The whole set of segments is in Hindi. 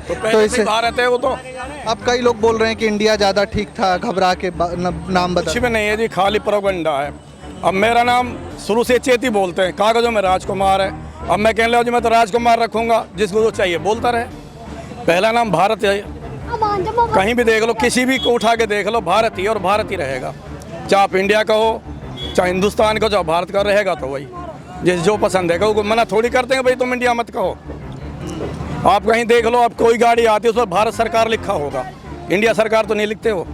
तो इसे भारत है वो तो अब कई लोग बोल रहे हैं कि इंडिया ज़्यादा ठीक था, घबरा के नाम कुछ बदल। भी नहीं है जी, खाली प्रोपेगेंडा है। अब मेरा नाम शुरू से चेती बोलते हैं, कागजों में राजकुमार है। अब मैं कहने लगा जी मैं तो राजकुमार रखूंगा, जिसको जो चाहिए बोलता रहे। पहला नाम भारत है, कहीं भी देख लो, किसी भी को उठा के देख लो, भारत ही और भारत ही रहेगा। चाहे आप इंडिया का हो, चाहे हिंदुस्तान का, चाहे भारत का, रहेगा तो वही। जिस जो पसंद है वो मना थोड़ी करते हैं भाई तुम इंडिया मत कहो। आप कहीं देख लो, आप कोई गाड़ी आती है उस पर भारत सरकार लिखा होगा, इंडिया सरकार तो नहीं लिखते हो।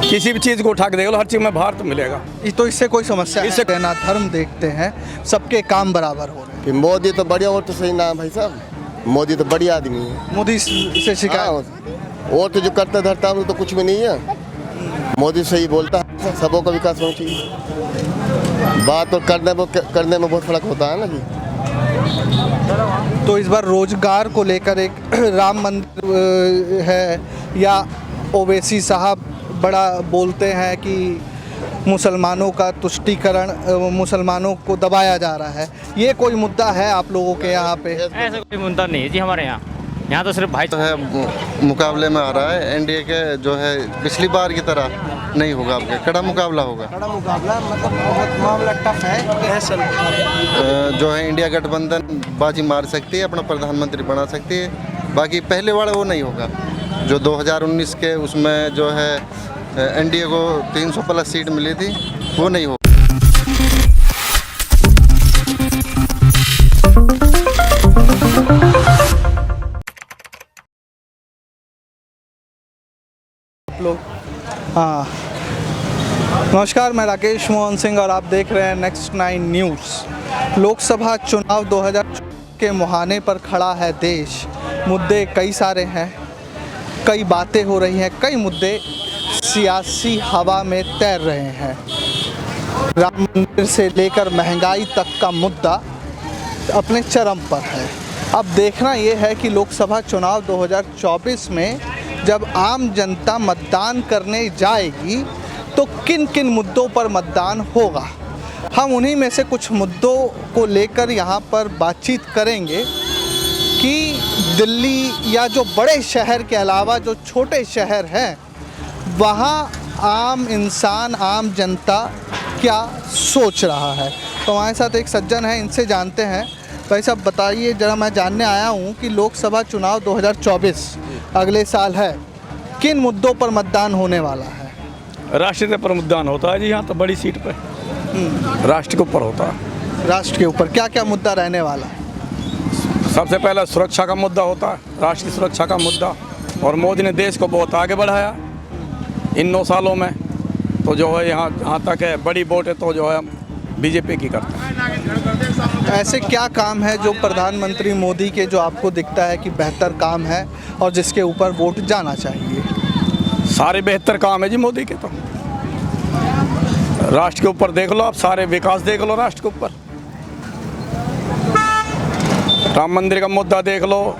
किसी भी चीज़ को उठा के देख लो, हर चीज़ में भारत मिलेगा। तो इससे कोई समस्या इससे ना धर्म देखते हैं, सबके काम बराबर हो रहे कि मोदी तो बढ़िया, और तो सही नाम भाई साहब, मोदी तो बढ़िया आदमी है। हैं। मोदी से शिकायत और तो जो करता धरता हम तो कुछ भी नहीं है। मोदी सही बोलता है, सबों का विकास होना चाहिए। बात और करने में बहुत फर्क होता है ना जी। तो इस बार रोजगार को लेकर एक राम मंदिर है, या ओवैसी साहब बड़ा बोलते हैं कि मुसलमानों का तुष्टीकरण, मुसलमानों को दबाया जा रहा है, ये कोई मुद्दा है आप लोगों के यहाँ पे? ऐसा कोई मुद्दा नहीं है जी हमारे यहाँ तो सिर्फ भाई तो है मुकाबले में आ रहा है एनडीए के, जो है पिछली बार की तरह नहीं होगा, आपके कड़ा मुकाबला होगा। बड़ा मुकाबला मतलब बहुत मामला टफ है। जो है इंडिया गठबंधन बाजी मार सकती है, अपना प्रधानमंत्री बना सकती है। बाकी पहले वाला वो नहीं होगा जो 2019 के, उसमें जो है एनडीए को 300 प्लस सीट मिली थी, वो नहीं होगा। हाँ, नमस्कार, मैं राकेश मोहन सिंह और आप देख रहे हैं नेक्स्ट 9 न्यूज़। लोकसभा चुनाव 2024 के मुहाने पर खड़ा है देश। मुद्दे कई सारे हैं, कई बातें हो रही हैं, कई मुद्दे सियासी हवा में तैर रहे हैं। राम मंदिर से लेकर महंगाई तक का मुद्दा अपने चरम पर है। अब देखना ये है कि लोकसभा चुनाव 2024 में जब आम जनता मतदान करने जाएगी तो किन किन मुद्दों पर मतदान होगा। हम उन्हीं में से कुछ मुद्दों को लेकर यहाँ पर बातचीत करेंगे कि दिल्ली या जो बड़े शहर के अलावा जो छोटे शहर हैं, वहाँ आम इंसान, आम जनता क्या सोच रहा है। तो हमारे साथ एक सज्जन है, इनसे जानते हैं। भाई साहब बताइए जरा, मैं जानने आया हूँ कि लोकसभा चुनाव 2024 अगले साल है, किन मुद्दों पर मतदान होने वाला है? राष्ट्रीय पर मतदान होता है जी, यहाँ तो बड़ी सीट पे राष्ट्र के ऊपर होता है। राष्ट्र के ऊपर क्या क्या मुद्दा रहने वाला है? सबसे पहला सुरक्षा का मुद्दा होता है, राष्ट्र की सुरक्षा का मुद्दा। और मोदी ने देश को बहुत आगे बढ़ाया इन 9 सालों में। तो जो है यहाँ तक है, बड़ी वोट है तो जो है बीजेपी की करता है। ऐसे क्या काम है जो प्रधानमंत्री मोदी के, जो आपको दिखता है कि बेहतर काम है और जिसके ऊपर वोट जाना चाहिए? सारे बेहतर काम है जी मोदी के। तो राष्ट्र के ऊपर देख लो आप, सारे विकास देख लो राष्ट्र के ऊपर। राम मंदिर का मुद्दा देख लो,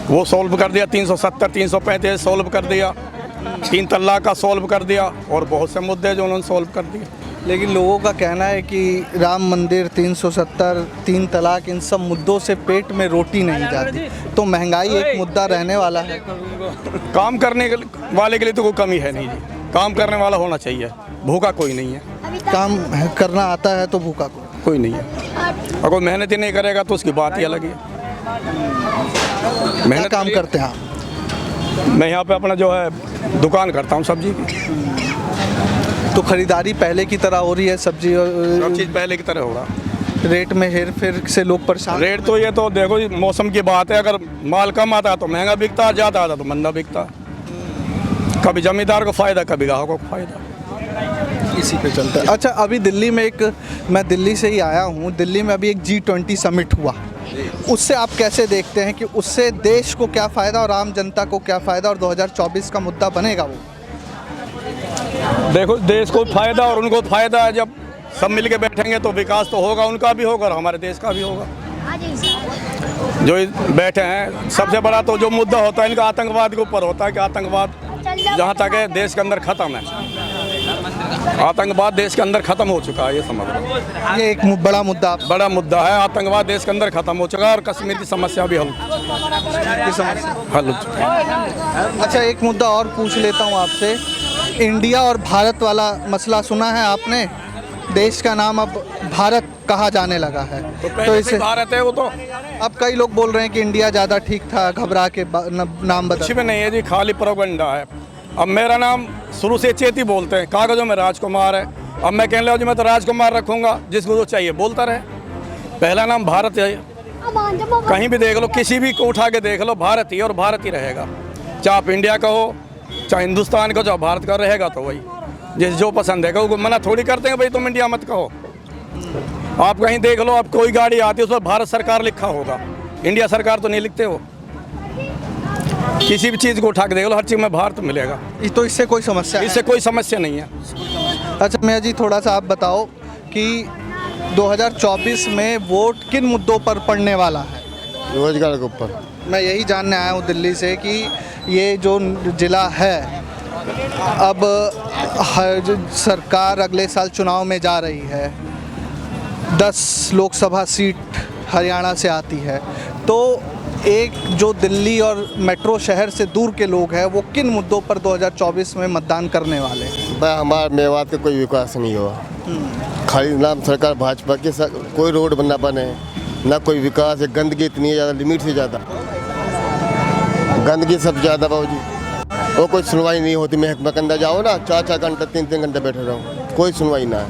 वो सॉल्व कर दिया। 370 335 सॉल्व कर दिया। 3 तलाक का सॉल्व कर दिया, और बहुत से मुद्दे जो उन्होंने सॉल्व कर दिए। लेकिन लोगों का कहना है कि राम मंदिर, 370, 3 तलाक, इन सब मुद्दों से पेट में रोटी नहीं जाती। तो महंगाई एक मुद्दा रहने वाला है। काम करने वाले के लिए तो कोई कमी है नहीं जी, काम करने वाला होना चाहिए, भूखा कोई नहीं है। काम करना आता है तो भूखा कोई नहीं है। अगर मेहनत ही नहीं करेगा तो उसकी बात ही अलग है। मेहनत काम करते हैं आप? मैं यहाँ पे अपना जो है दुकान करता हूँ सब्जी की। तो खरीदारी पहले की तरह हो रही है सब्जी, और सब चीज़ पहले की तरह होगा। रेट में हेर फेर से लोग परेशान? रेट तो ये तो देखो जी, मौसम की बात है। अगर माल कम आता है तो महंगा बिकता है, ज़्यादा आता है तो मंदा बिकता है। कभी जमींदार को फ़ायदा, कभी ग्राहकों को फ़ायदा, इसी पे चलता है। अच्छा, अभी दिल्ली में मैं दिल्ली से ही आया हूँ। दिल्ली में अभी एक G20 समिट हुआ, उससे आप कैसे देखते हैं कि उससे देश को क्या फ़ायदा और आम जनता को क्या फ़ायदा, और 2024 का मुद्दा बनेगा वो? देखो, देश को फ़ायदा और उनको फ़ायदा है। जब सब मिल के बैठेंगे तो विकास तो होगा, उनका भी होगा और हमारे देश का भी होगा। जो बैठे हैं, सबसे बड़ा तो जो मुद्दा होता है इनका आतंकवाद के ऊपर होता है कि आतंकवाद जहाँ तक है देश के अंदर ख़त्म है। आतंकवाद देश के अंदर खत्म हो चुका है, ये समझ लो। ये एक बड़ा मुद्दा बड़ा मुद्दा है, आतंकवाद देश के अंदर खत्म हो चुका है और कश्मीर की समस्या भी की समस्या। हल हो चुकी है। अच्छा, एक मुद्दा और पूछ लेता हूँ आपसे। इंडिया और भारत वाला मसला सुना है आपने? देश का नाम अब भारत कहा जाने लगा है, तो पहले से भारत है वो तो। अब कई लोग बोल रहे हैं कि इंडिया ज़्यादा ठीक था, घबरा के नाम कुछ बदल। भी नहीं है जी, खाली प्रोपेगेंडा है। अब मेरा नाम शुरू से चेती बोलते हैं, कागजों में राजकुमार है। अब मैं कहने लगा जी मैं तो राजकुमार रखूंगा, जिसको जो चाहिए बोलता रहे। पहला नाम भारत है, कहीं भी देख लो, किसी भी को उठा के देख लो, भारत ही और भारत ही रहेगा। चाहे आप इंडिया का हो, चाहे हिंदुस्तान का, चाहे भारत का, रहेगा तो वही। जिस जो पसंद है वो मना थोड़ी करते हैं भाई तुम इंडिया मत कहो। आप कहीं देख लो, आप कोई गाड़ी आती है उस पर भारत सरकार लिखा होगा, इंडिया सरकार तो नहीं लिखते हो। किसी भी चीज़ को उठा के देख लो, हर चीज़ में भारत मिलेगा। तो इससे कोई समस्या इससे कोई समस्या नहीं है। अच्छा मियाँ जी, थोड़ा सा आप बताओ कि 2024 में वोट किन मुद्दों पर पड़ने वाला है? रोजगार के ऊपर। मैं यही जानने आया हूँ दिल्ली से कि ये जो जिला है, अब जो सरकार अगले साल चुनाव में जा रही है, 10 लोकसभा सीट हरियाणा से आती है, तो एक जो दिल्ली और मेट्रो शहर से दूर के लोग हैं वो किन मुद्दों पर 2024 में मतदान करने वाले हैं? भाई हमारे मेवात का कोई विकास नहीं हुआ, खाली नाम सरकार भाजपा के, कोई रोड बनना बने ना कोई विकास है। गंदगी इतनी है ज़्यादा, लिमिट से ज़्यादा गंदगी, सब ज़्यादा बाबूजी। वो कोई सुनवाई नहीं होती। महकमा के अंदर जाओ ना, 4-4 घंटा 3-3 घंटे बैठे रहो, कोई सुनवाई ना है।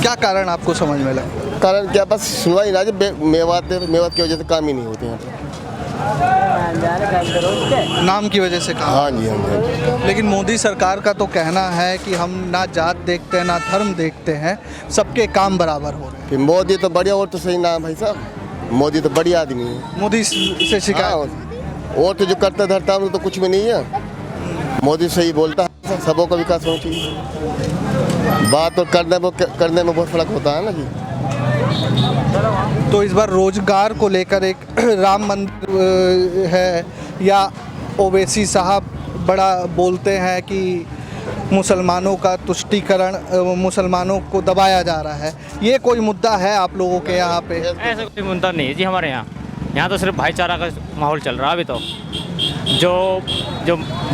क्या कारण आपको समझ में लगा? कारण क्या, बस सुनवाई ना। मेवात की वजह से काम ही नहीं होते यहाँ पे। नाम की वजह से कहा। हाँ जी, हाँ जी। लेकिन मोदी सरकार का तो कहना है कि हम ना जात देखते हैं ना धर्म देखते हैं, सबके काम बराबर हो रहे हैं। फिर मोदी तो बढ़िया, और तो सही नाम भाई साहब, मोदी तो बढ़िया आदमी है। मोदी से शिकायत। हाँ, और तो जो करता धरता हम तो कुछ भी नहीं है। मोदी सही बोलता है, सबों का विकास होना चाहिए। बात और करने में बहुत फर्क होता है ना जी। तो इस बार रोजगार को लेकर एक राम मंदिर है, या ओवैसी साहब बड़ा बोलते हैं कि मुसलमानों का तुष्टीकरण, मुसलमानों को दबाया जा रहा है, ये कोई मुद्दा है आप लोगों के यहाँ पे? ऐसा कोई मुद्दा नहीं है जी हमारे यहाँ तो सिर्फ भाईचारा का माहौल चल रहा है। अभी तो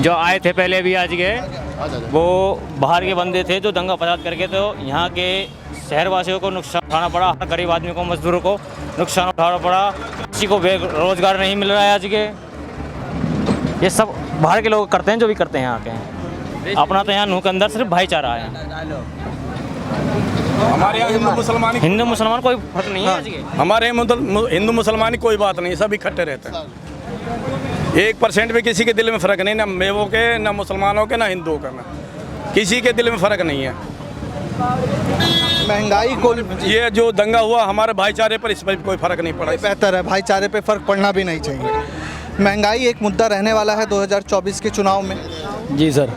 जो आए थे पहले भी आज गए, वो बाहर के बंदे थे जो दंगा फसाद करके, तो यहाँ के शहरवासियों को नुकसान उठाना पड़ा, हर गरीब आदमी को, मजदूरों को नुकसान उठाना पड़ा, किसी को रोजगार नहीं मिल रहा है आज के। ये सब बाहर के लोग करते हैं, जो भी करते हैं यहाँ के। अपना तो यहाँ नूह के अंदर सिर्फ भाईचारा है। हमारे यहाँ हिंदू मुसलमान कोई फर्क नहीं है आज के। हमारे हिंदू मुसलमान की कोई बात नहीं, सब इकट्ठे रहते हैं। 1% भी किसी के दिल में फ़र्क नहीं, ना मेवों के, ना मुसलमानों के, ना हिंदुओं का, ना किसी के दिल में फ़र्क नहीं है। महंगाई को, ये जो दंगा हुआ हमारे भाईचारे पर, इस पर कोई फ़र्क नहीं पड़ा। बेहतर है, भाईचारे पे फ़र्क पड़ना भी नहीं चाहिए। महंगाई एक मुद्दा रहने वाला है 2024 के चुनाव में। जी सर,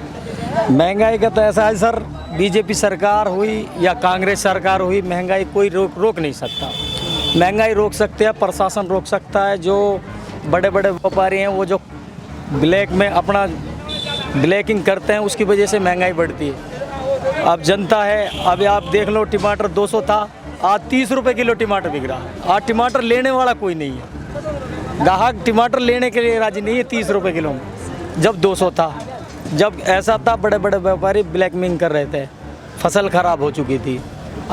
महंगाई का तो ऐसा है सर, बीजेपी सरकार हुई या कांग्रेस सरकार हुई, महंगाई कोई रोक नहीं सकता। महंगाई रोक सकते हैं, प्रशासन रोक सकता है। जो बड़े बड़े व्यापारी हैं वो जो ब्लैक में अपना ब्लैकिंग करते हैं, उसकी वजह से महंगाई बढ़ती है। अब जनता है, अब आप देख लो, टमाटर 200 था, आज 30 रुपये किलो टमाटर बिक रहा है। आज टमाटर लेने वाला कोई नहीं है, ग्राहक टमाटर लेने के लिए राजी नहीं है 30 रुपये किलो में, जब 200 था। जब ऐसा था, बड़े बड़े व्यापारी ब्लैकमेलिंग कर रहे थे, फसल ख़राब हो चुकी थी।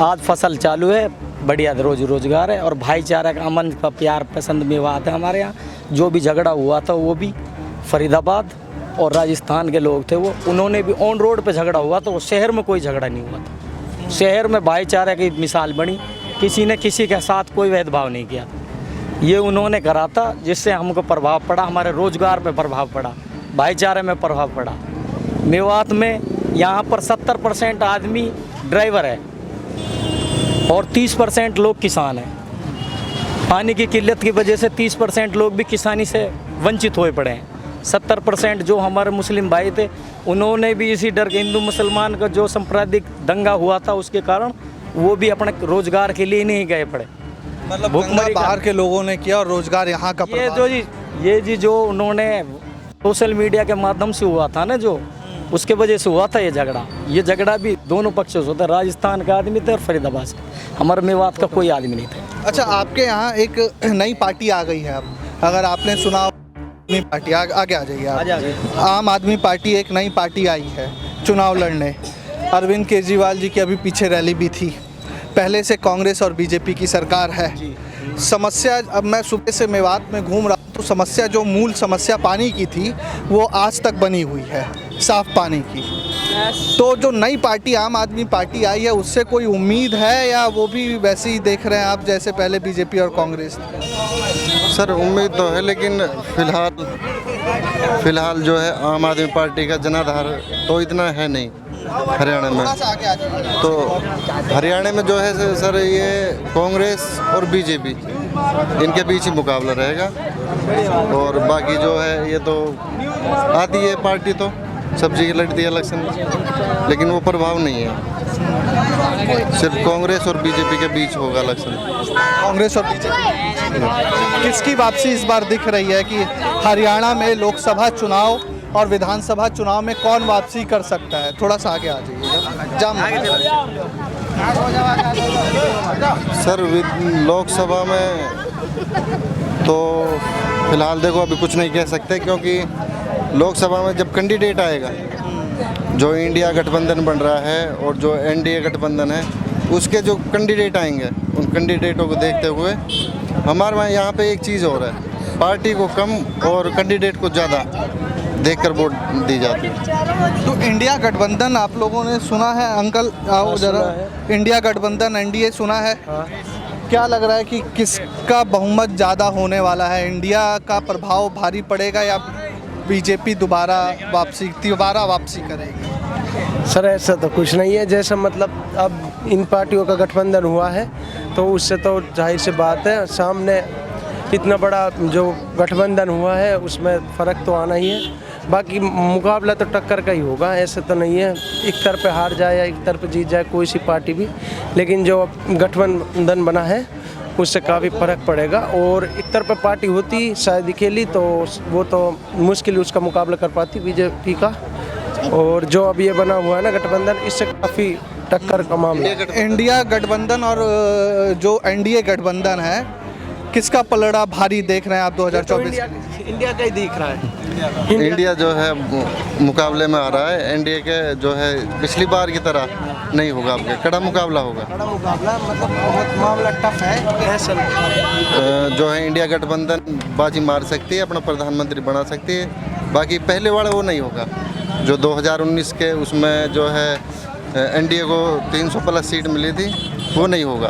आज फसल चालू है, बढ़िया रोज़गार है, और भाईचारा का, अमन का, प्यार पसंद में बात है हमारे यहाँ। जो भी झगड़ा हुआ था वो भी फरीदाबाद और राजस्थान के लोग थे, वो उन्होंने भी ऑन रोड पे झगड़ा हुआ, तो शहर में कोई झगड़ा नहीं हुआ था। शहर में भाईचारे की मिसाल बनी, किसी ने किसी के साथ कोई भेदभाव नहीं किया। ये उन्होंने करा था, जिससे हमको प्रभाव पड़ा, हमारे रोज़गार पे प्रभाव पड़ा, भाईचारे में प्रभाव पड़ा। मेवात में यहाँ पर 70% आदमी ड्राइवर है और 30% लोग किसान हैं। पानी की किल्लत की वजह से 30% लोग भी किसानी से वंचित हुए पड़े हैं। 70% जो हमारे मुस्लिम भाई थे, उन्होंने भी इसी डर के, हिंदू मुसलमान का जो सांप्रदायिक दंगा हुआ था उसके कारण वो भी अपने रोज़गार के लिए नहीं गए पड़े। मतलब भूखमरी बाहर के लोगों ने किया और रोजगार यहाँ का ये जो उन्होंने सोशल मीडिया के माध्यम से हुआ था ना, जो उसके वजह से हुआ था ये झगड़ा भी दोनों पक्षों से होता है। राजस्थान का आदमी थे और फरीदाबाद से, हमारे मेवात का कोई आदमी नहीं था। अच्छा, आपके यहाँ एक नई पार्टी आ गई है अब, अगर आपने सुना हो, आदमी पार्टी आगे आ जाइए आप। आम आदमी पार्टी एक नई पार्टी आई है चुनाव लड़ने। अरविंद केजरीवाल जी की अभी पीछे रैली भी थी। पहले से कांग्रेस और बीजेपी की सरकार है। समस्या, अब मैं सुबह से मेवात में घूम रहा हूँ तो समस्या, जो मूल समस्या पानी की थी वो आज तक बनी हुई है, साफ पानी की। तो जो नई पार्टी आम आदमी पार्टी आई है उससे कोई उम्मीद है या वो भी वैसे ही देख रहे हैं आप जैसे पहले बीजेपी और कांग्रेस? सर उम्मीद तो है, लेकिन फिलहाल जो है आम आदमी पार्टी का जनाधार तो इतना है नहीं हरियाणा में। तो हरियाणा में जो है सर ये कांग्रेस और बीजेपी इनके बीच ही मुकाबला रहेगा, और बाकी जो है ये तो आती है पार्टी तो सब्जी की लड़ती है इलेक्शन, लेकिन वो प्रभाव नहीं है। सिर्फ कांग्रेस और बीजेपी के बीच होगा इलेक्शन। कांग्रेस और बीजेपी किसकी वापसी इस बार दिख रही है कि हरियाणा में लोकसभा चुनाव और विधानसभा चुनाव में कौन वापसी कर सकता है? थोड़ा सा आगे आ जाइए। सर लोकसभा में तो फिलहाल देखो अभी कुछ नहीं कह सकते, क्योंकि लोकसभा में जब कैंडिडेट आएगा, जो इंडिया गठबंधन बन रहा है और जो एनडीए गठबंधन है उसके जो कैंडिडेट आएंगे उन कैंडिडेटों को देखते हुए हमारे वहाँ यहाँ पे एक चीज़ और है, पार्टी को कम और कैंडिडेट को ज़्यादा देखकर वोट दी जाती है। तो इंडिया गठबंधन आप लोगों ने सुना है अंकल? आओ जरा। इंडिया गठबंधन एनडीए सुना है? क्या लग रहा है कि किसका बहुमत ज़्यादा होने वाला है? इंडिया का प्रभाव भारी पड़ेगा या बीजेपी दोबारा वापसी करेगी? सर ऐसा तो कुछ नहीं है, जैसा मतलब अब इन पार्टियों का गठबंधन हुआ है तो उससे तो जाहिर सी बात है, सामने इतना बड़ा जो गठबंधन हुआ है उसमें फ़र्क तो आना ही है। बाकी मुकाबला तो टक्कर का ही होगा, ऐसे तो नहीं है एक तरफ हार जाए या एक तरफ जीत जाए कोई सी पार्टी भी, लेकिन जो गठबंधन बना है उससे काफ़ी फ़र्क पड़ेगा। और एक तरफ पार्टी होती शायद अकेली तो वो तो मुश्किल उसका मुकाबला कर पाती बीजेपी का, और जो अब ये बना हुआ है ना गठबंधन, इससे काफ़ी टक्कर का मामला। इंडिया गठबंधन और जो एनडीए गठबंधन है, किसका पलड़ा भारी देख रहे हैं आप 2024? इंडिया का ही दिख रहा है। इंडिया जो है मुकाबले में आ रहा है, एनडीए के जो है पिछली बार की तरह नहीं होगा, आपके कड़ा मुकाबला होगा। बड़ा मुकाबला मतलब बहुत मामला टफ है। जो है इंडिया गठबंधन बाजी मार सकती है, अपना प्रधानमंत्री बना सकती है, बाकी पहले वाला वो नहीं होगा जो 2019 के उसमें जो है एनडीए को 300 प्लस सीट मिली थी, वो नहीं होगा।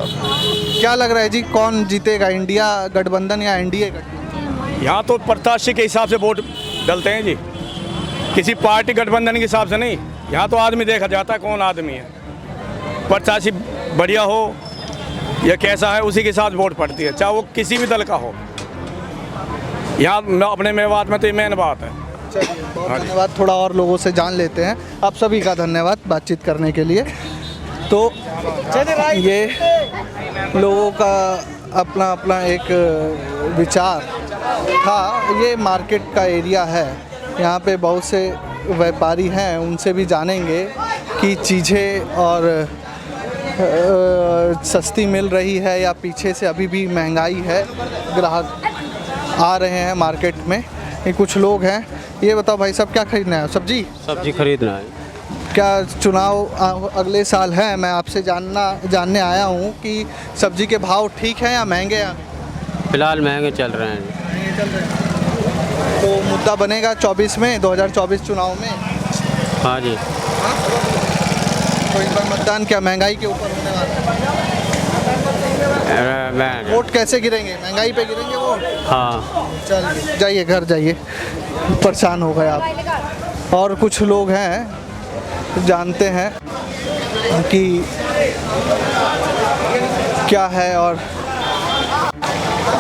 क्या लग रहा है जी, कौन जीतेगा, इंडिया गठबंधन या एनडीए गठबंधन? यहाँ तो प्रत्याशी के हिसाब से वोट डलते हैं जी, किसी पार्टी गठबंधन के हिसाब से नहीं। यहाँ तो आदमी देखा जाता है कौन आदमी है, प्रत्याशी बढ़िया हो या कैसा है उसी के साथ वोट पड़ती है, चाहे वो किसी भी दल का हो। यहाँ अपने मेवात में तो ये मेन बात है। चलिए, बहुत धन्यवाद। थोड़ा और लोगों से जान लेते हैं। आप सभी का धन्यवाद बातचीत करने के लिए। तो ये लोगों का अपना अपना एक विचार था। ये मार्केट का एरिया है, यहाँ पे बहुत से व्यापारी हैं, उनसे भी जानेंगे कि चीज़ें और सस्ती मिल रही है या पीछे से अभी भी महंगाई है। ग्राहक आ रहे हैं मार्केट में। ये कुछ लोग हैं। ये बताओ भाई साहब, क्या खरीदना है? सब्जी खरीदना है। क्या चुनाव अगले साल है? मैं आपसे जानने आया हूँ कि सब्जी के भाव ठीक हैं या महंगे हैं? फिलहाल महंगे चल रहे हैं। तो मुद्दा बनेगा 2024 चुनाव में? हाँ जी। तो इस बार मतदान क्या महंगाई के ऊपर होने वाला है? वोट कैसे गिरेंगे? महंगाई पे गिरेंगे वोट? हाँ। चल जाइए, घर जाइए, परेशान हो गए आप। और कुछ लोग हैं, जानते हैं कि क्या है और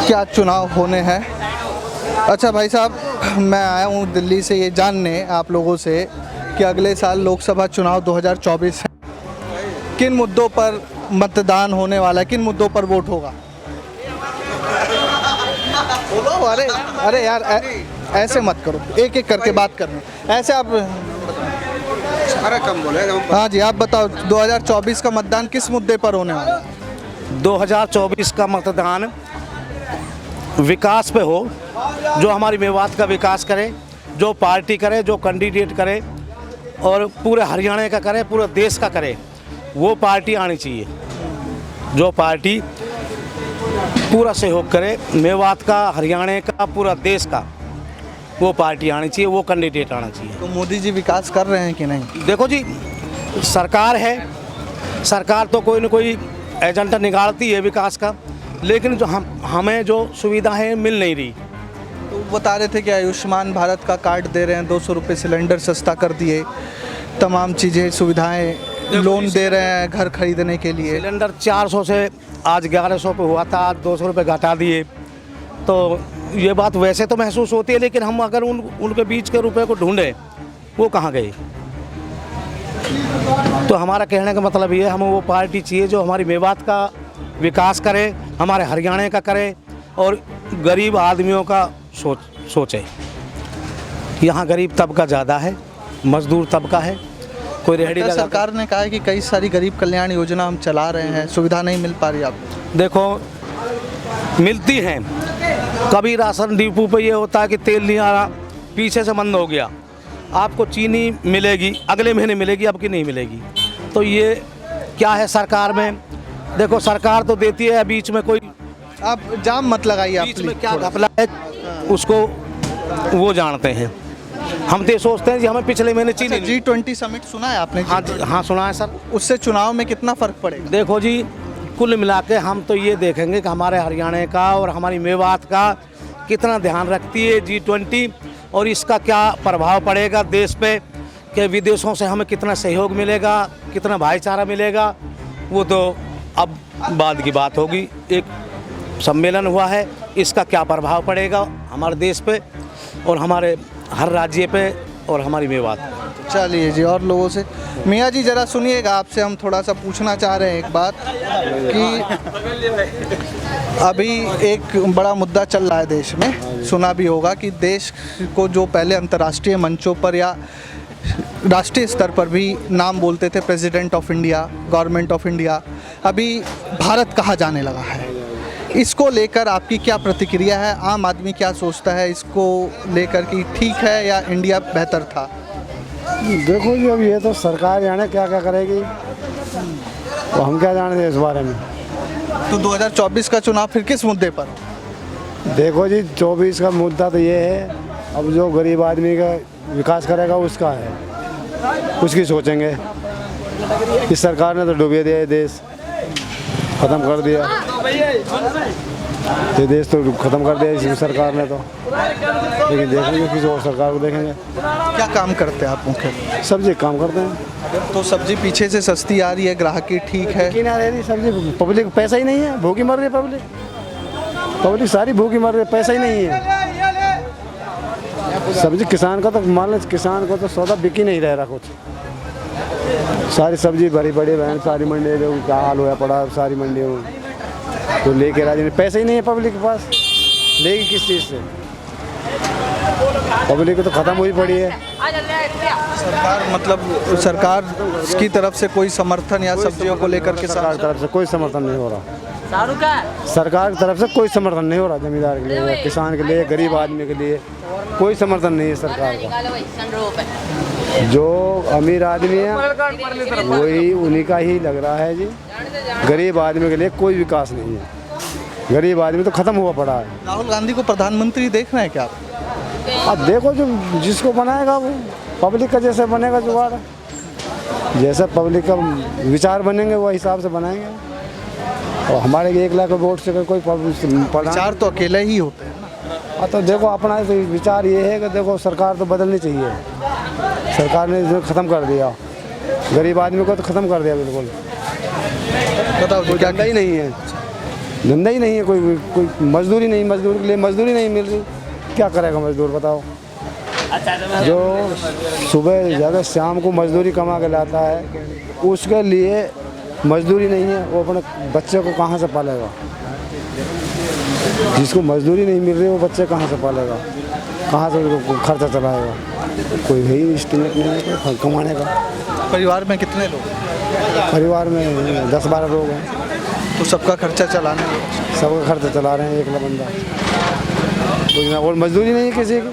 क्या चुनाव होने हैं। अच्छा भाई साहब, मैं आया हूँ दिल्ली से ये जानने आप लोगों से कि अगले साल लोकसभा चुनाव 2024 है, किन मुद्दों पर मतदान होने वाला है, किन मुद्दों पर वोट होगा? बोलो। अरे यार, ऐसे मत करो, एक एक करके बात करनी। ऐसे आप अरे कम बोले हाँ जी, आप बताओ 2024 का मतदान किस मुद्दे पर होने वाला है? 2024 का मतदान विकास पे हो, जो हमारी मेवात का विकास करे, जो पार्टी करे, जो कैंडिडेट करे और पूरे हरियाणा का करे, पूरे देश का करे, वो पार्टी आनी चाहिए। जो पार्टी पूरा सहयोग करे मेवात का, हरियाणा का, पूरा देश का, वो पार्टी आनी चाहिए, वो कैंडिडेट आना चाहिए। तो मोदी जी विकास कर रहे हैं कि नहीं? देखो जी, सरकार है, सरकार तो कोई न कोई एजेंडा निकालती है विकास का, लेकिन जो हमें जो सुविधाएं मिल नहीं रही। तो बता रहे थे कि आयुष्मान भारत का कार्ड दे रहे हैं, 200 रुपये सिलेंडर सस्ता कर दिए, तमाम चीज़ें सुविधाएं, लोन दे रहे हैं घर खरीदने के लिए। सिलेंडर 400 से आज 1100 पे हुआ था, आज 200 रुपये घटा दिए। तो ये बात वैसे तो महसूस होती है, लेकिन हम अगर उनके बीच के रुपए को ढूंढें, वो कहाँ गए? तो हमारा कहने का मतलब ये है, हमें वो पार्टी चाहिए जो हमारी मेवात का विकास करे, हमारे हरियाणा का करे और गरीब आदमियों का सोचे। यहाँ गरीब तबका ज़्यादा है, मजदूर तबका है, कोई रेहड़ी लगा। सरकार ने कहा है कि कई सारी गरीब कल्याण योजना हम चला रहे हैं, सुविधा नहीं मिल पा रही आपको। देखो, मिलती हैं। कभी राशन डिपो पे ये होता है कि तेल नहीं आ रहा, पीछे से बंद हो गया, आपको चीनी मिलेगी, अगले महीने मिलेगी, अब की नहीं मिलेगी। तो ये क्या है सरकार में? देखो, सरकार तो देती है, बीच में कोई आप जाम मत लगाइए, बीच में क्या घपला है उसको वो जानते हैं। हम तो ये सोचते हैं कि हमें पिछले महीने चीनी। G20 समिट सुना है आपने? हाँ सुना है सर। उससे चुनाव में कितना फर्क पड़ेगा? देखो जी, कुल मिला के हम तो ये देखेंगे कि हमारे हरियाणा का और हमारी मेवात का कितना ध्यान रखती है G20 और इसका क्या प्रभाव पड़ेगा देश पे, कि विदेशों से हमें कितना सहयोग मिलेगा, कितना भाईचारा मिलेगा, वो तो अब बाद की बात होगी। एक सम्मेलन हुआ है, इसका क्या प्रभाव पड़ेगा हमारे देश पे और हमारे हर राज्य पे और हमारी मेवात। चलिए जी, और लोगों से मियाँ जी ज़रा सुनिएगा, आपसे हम थोड़ा सा पूछना चाह रहे हैं एक बात कि अभी एक बड़ा मुद्दा चल रहा है देश में, सुना भी होगा कि देश को जो पहले अंतर्राष्ट्रीय मंचों पर या राष्ट्रीय स्तर पर भी नाम बोलते थे, president of India, government of India, अभी भारत कहा जाने लगा है। इसको लेकर आपकी क्या प्रतिक्रिया है? आम आदमी क्या सोचता है इसको लेकर कि ठीक है या इंडिया बेहतर था? देखो जी, अब ये तो सरकार जाने क्या क्या करेगी, तो हम क्या जानते इस बारे में। तो 2024 का चुनाव फिर किस मुद्दे पर? देखो जी, 24 का मुद्दा तो ये है, अब जो गरीब आदमी का विकास करेगा उसका है, उसकी सोचेंगे। इस सरकार ने तो डुबे दिया ये देश, ख़त्म कर दिया ये देश, तो ख़त्म कर दिया इस सरकार ने तो। लेकिन देखेंगे किसी और सरकार को देखेंगे। क्या काम करते हैं आप? मुख्य सब्जी काम करते हैं। तो सब्जी पीछे से सस्ती आ रही है, ग्राहकी ठीक है, कि ना रही सब्जी, पब्लिक पैसा ही नहीं है, भूखी मर रही है पब्लिक सारी भूखी मर रही है, पैसा ही नहीं है। सब्जी किसान का तो मान लो, किसान को तो सौदा बिक ही नहीं रह रहा कुछ। सारी सब्जी बड़ी बड़ी बहन, सारी मंडी का हाल हुआ पड़ा, सारी मंडियों तो लेके राजी नहीं, पैसा ही नहीं है पब्लिक के पास, लेगी किस चीज़ से? पब्लिक तो ख़त्म हुई पड़ी है। सरकार मतलब सरकार की तरफ से कोई समर्थन या सब्जियों को लेकर के सरकार की तरफ से कोई समर्थन नहीं हो रहा। सरकार की तरफ से कोई समर्थन नहीं हो रहा, जमींदार के लिए, किसान के लिए, गरीब आदमी के लिए कोई समर्थन नहीं है सरकार का। जो अमीर आदमी है वही उन्हीं का ही लग रहा है जी, गरीब आदमी के लिए कोई विकास नहीं है, गरीब आदमी तो ख़त्म हुआ पड़ा है। राहुल गांधी को प्रधानमंत्री देख रहे हैं क्या आप? अब देखो, जो जिसको बनाएगा वो पब्लिक का जैसे बनेगा जुगाड़, जैसे पब्लिक का विचार बनेंगे वो हिसाब से बनाएंगे। और हमारे 1 लाख वोट से कोई विचार तो अकेले ही होते हैं। तो देखो, अपना तो विचार ये है कि देखो सरकार तो बदलनी चाहिए। सरकार ने ख़त्म कर दिया, गरीब आदमी को तो ख़त्म कर दिया बिल्कुल। बताओ, कोई धंधा ही नहीं है, धंधा ही नहीं है, कोई मजदूरी नहीं, मजदूर के लिए मजदूरी नहीं मिल रही, क्या करेगा मजदूर बताओ? जो सुबह ज़्यादा शाम को मजदूरी कमा के लाता है, उसके लिए मजदूरी नहीं है, वो अपने बच्चे को कहाँ से पालेगा? जिसको मजदूरी नहीं मिल रही वो बच्चे कहाँ से पालेगा, कहाँ से खर्चा चलाएगा? कोई है ही इस्टीमेट नहीं है कमाने का। परिवार में कितने लोग हैं? परिवार में 10-12 लोग हैं, तो सबका खर्चा चलाने में सबका खर्च चला रहे हैं एक बंदा, कोई ना, और मजदूरी नहीं है किसी की,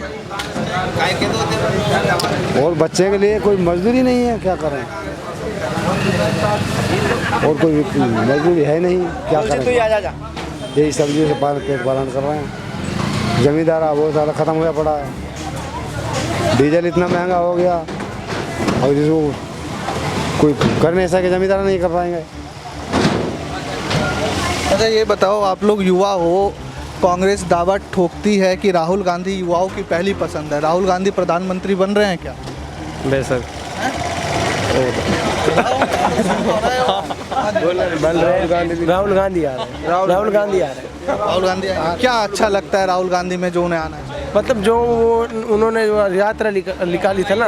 और बच्चे के लिए कोई मजदूरी नहीं है, क्या करें, और कोई मजदूरी है नहीं, क्या करें, यही सब्जी से पेट पालन कर रहे हैं। जमींदार बहुत ज़्यादा ख़त्म हुआ पड़ा है, डीजल इतना महंगा हो गया और इसको कोई कर नहीं सके, जमींदार नहीं कर पाएंगे। अच्छा ये बताओ, आप लोग युवा हो, कांग्रेस दावा ठोकती है कि राहुल गांधी युवाओं की पहली पसंद है, राहुल गांधी प्रधानमंत्री बन रहे हैं क्या? बेशक राहुल गांधी आ रहे हैं, राहुल गांधी आ रहे हैं। राहुल गांधी क्या अच्छा लगता है राहुल गांधी में जो उन्हें आना चाहिए? मतलब जो वो उन्होंने जो यात्रा निकाली था ना,